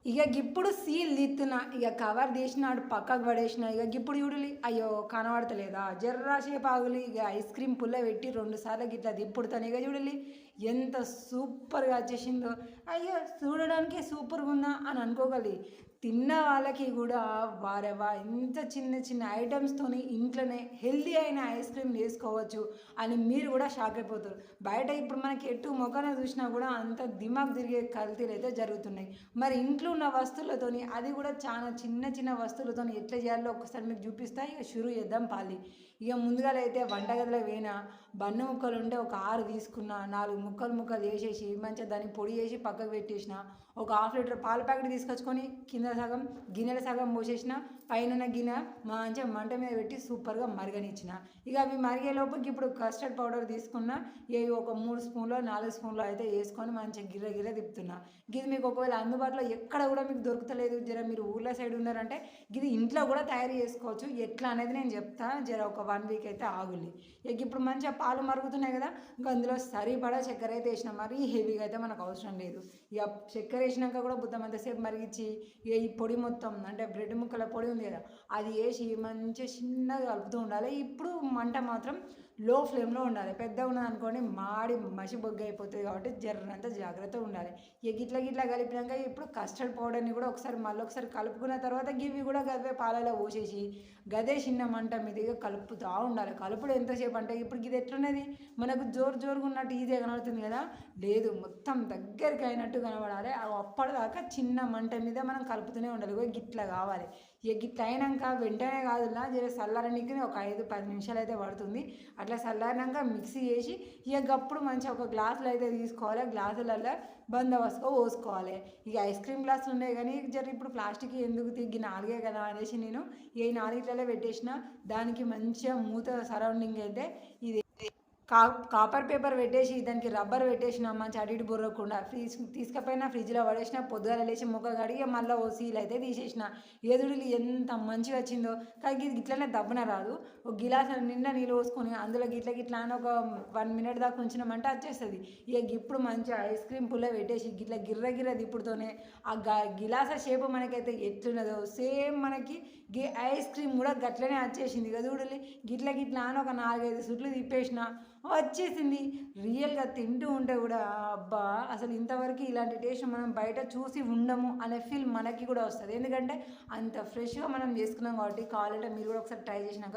ఇక గిప్పుడు సీల్ తీస్తున్నా ఇక కవర్ తీసినాడు పక్కకు పడేసిన ఇక గిప్పుడు చూడలి అయ్యో కనబడతలేదా జర్రాసేపు ఆగులి ఇక ఐస్ క్రీమ్ పుల్ల పెట్టి 2 సార్లు గిట్లా దిప్పుడుతాను ఇక చూడలి ఎంత సూపర్గా వచ్చేసిందో. అయ్యో చూడడానికి సూపర్గా ఉందా అని అనుకోగలి. తిన్న వాళ్ళకి కూడా వారెవా ఇంత చిన్న చిన్న ఐటమ్స్తోని ఇంట్లోనే హెల్దీ అయిన ఐస్ క్రీమ్ చేసుకోవచ్చు అని మీరు కూడా షాక్ అయిపోతారు. బయట ఇప్పుడు మనకి ఎటు మొక్కన చూసినా కూడా అంత దిమాగ్ తిరిగే కల్తీలు అయితే జరుగుతున్నాయి. మరి ఇంట్లో ఉన్న వస్తువులతోని అది కూడా చాలా చిన్న చిన్న వస్తువులతోని ఎట్లా చేయాలో ఒక్కసారి మీకు చూపిస్తా. ఇక షురు చేద్దాం పాలి. ఇక ముందుగా అయితే వంటగదిలో పోయినా బన్ను ముక్కలు ఉంటే ఒక 6 తీసుకున్న 4 ముక్కలు వేసేసి మంచిగా దాన్ని పొడి చేసి పక్కకు పెట్టేసిన. ఒక ½ లీటర్ పాల ప్యాకెట్ తీసుకొచ్చుకొని కింద సగం గిన్నెల సగం పోసేసిన, పైన గిన్నె మంచిగా మంట మీద పెట్టి సూపర్గా మరగనిచ్చిన. ఇక అవి మరిగే లోపలికి ఇప్పుడు కస్టర్డ్ పౌడర్ తీసుకున్న. ఇవి ఒక 3 స్పూన్లో 4 స్పూన్లో అయితే వేసుకొని మంచిగా గిర్ర గిర్ర తిప్పుతున్నా. ఇది మీకు ఒకవేళ అందుబాటులో ఎక్కడ కూడా మీకు దొరుకుతలేదు, జర మీరు ఊర్ల సైడ్ ఉన్నారంటే ఇది ఇంట్లో కూడా తయారు చేసుకోవచ్చు. ఎట్లా అనేది నేను చెప్తా, జర ఒక 1 వీక్ అయితే ఆగులి. ఇక ఇప్పుడు మంచిగా పాలు మరుగుతున్నాయి కదా, ఇంకా అందులో సరిపడా చక్కెర అయితే వేసిన. మరి హెవీగా అయితే మనకు అవసరం లేదు. ఇక చక్కెర వేసినాక కూడా బుద్ధమంతసేపు మరిగించి ఇక ఈ పొడి మొత్తం అంటే బ్రెడ్ ముక్కల పొడి ఉంది కదా అది వేసి మంచిగా చిన్నగా కలుపుతూ ఉండాలి. ఇప్పుడు మంట మాత్రం లో ఫ్లేమ్లో ఉండాలి. పెద్దగా ఉన్నది అనుకోండి మాడి మసి బొగ్గ అయిపోతుంది కాబట్టి జర్రంతా జాగ్రత్తగా ఉండాలి. ఇక గిట్ల గిట్లా కలిపినాక ఇప్పుడు కస్టర్డ్ పౌడర్ని కూడా మళ్ళీ ఒకసారి కలుపుకున్న తర్వాత గివి కూడా గదే పాలలో పోసేసి గదే చిన్న మంట మీదుగా కలుపుతూ ఉండాలి. కలుపుడు ఎంతసేపు అంటే ఇప్పుడు ఇది ఎట్లున్నది మనకు జోరుగా ఉన్నట్టు ఈజీగా కనబడుతుంది కదా, లేదు మొత్తం దగ్గరికి అయినట్టు కనబడాలి. అప్పటిదాకా చిన్న మంట మీద మనం కలుపుతూనే ఉండాలి. గిట్లా కావాలి. ఇక గిట్ల అయినాక వెంటనే కాదులా జర చల్లారనికి ఒక 5-10 నిమిషాలు అయితే పడుతుంది. అట్లా చల్లారినాక మిక్సీ చేసి ఇక గప్పుడు మంచిగా ఒక గ్లాసులు అయితే తీసుకోవాలి. గ్లాసులలో బందోబస్తుగా పోసుకోవాలి. ఇక ఐస్ క్రీమ్ గ్లాసులు ఉన్నాయి కానీ జర ఇప్పుడు ప్లాస్టిక్ ఎందుకు తిగ్గి 4 కదా అనేసి నేను ఈ 4 పెట్టేసిన. దానికి మంచిగా మూత సరౌండింగ్ అయితే ఇది కాపర్ పేపర్ పెట్టేసి దానికి రబ్బర్ పెట్టేసిన. మంచి అటు ఇటు బొర్రకుండా తీసుకపోయినా ఫ్రిడ్జ్లో పడేసిన. పొద్దుగాల లేచి ముఖం కడిగి మళ్ళీ ఓ సీల్ అయితే తీసేసిన. ఎదురులు ఎంత మంచిగా వచ్చిందో. కానీ ఇది గిట్లనే దబ్బున రాదు. ఒక గిలాస నిండా నీళ్ళు పోసుకొని అందులో గిట్ల అని ఒక 1 మినిట్ దాకా ఉంచినామంటే వచ్చేస్తుంది. ఇక ఇప్పుడు మంచిగా ఐస్ క్రీమ్ పుల్ల పెట్టేసి గిట్ల గిర్ర దిప్పుడుతోనే ఆ గిలాస షేప్ మనకైతే ఎట్లున్నదో సేమ్ మనకి ఐస్ క్రీమ్ కూడా గట్లనే వచ్చేసింది. ఇక చూడాలి గిట్ల అని ఒక 4-5 సుట్లు తిప్పేసిన వచ్చేసింది. రియల్గా తింటూ ఉంటే కూడా అబ్బా అసలు ఇంతవరకు ఇలాంటి టేస్ట్ మనం బయట చూసి ఉండము అనే ఫీల్ మనకి కూడా వస్తుంది. ఎందుకంటే అంత ఫ్రెష్గా మనం చేసుకున్నాం కాబట్టి కావాలంటే మీరు కూడా ఒకసారి ట్రై చేసినాక